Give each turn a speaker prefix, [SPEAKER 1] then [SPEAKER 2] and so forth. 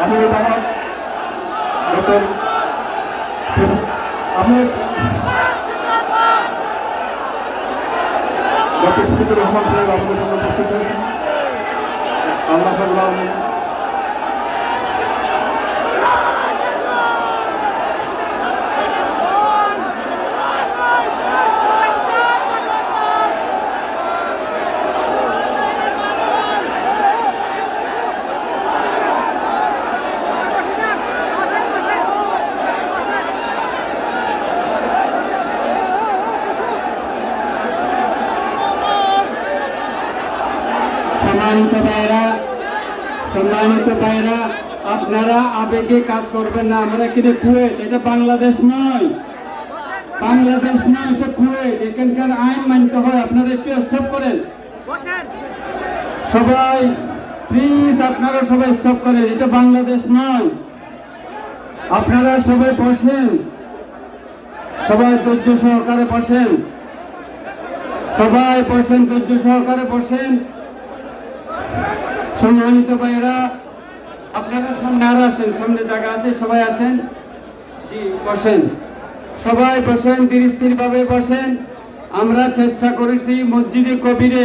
[SPEAKER 1] আমিনুল জামান doctor Ahmed doctor Shafiqur Rahman সাহেব আমাদের সামনে উপস্থিত হয়েছেন। আল্লাহ রাব্বুল আলামিন
[SPEAKER 2] সম্মানিত ভাইরা, আপনারা আবেগে কাজ করবেন না। আমরা কিন্তু কুয়েত, এটা বাংলাদেশ নয়, বাংলাদেশ নয়, এটা কুয়েত। এখানকার আইন মানতে হয়। আপনারা একটু স্টপ করেন সবাই, প্লিজ আপনারা সবাই স্টপ করেন। এটা বাংলাদেশ নয়। আপনারা সবাই বসেন, সবাই ধৈর্য সহকারে বসেন, সবাই বসেন, ধৈর্য সহকারে বসেন। সম্মানিত ভাইয়েরা, আপনারা সামনে আর আসেন, সামনে জায়গা আছে, সবাই আসেন। জি বসেন, সবাই বসেন, ধীর স্থির ভাবে বসেন। আমরা চেষ্টা করেছি মসজিদে কবিরে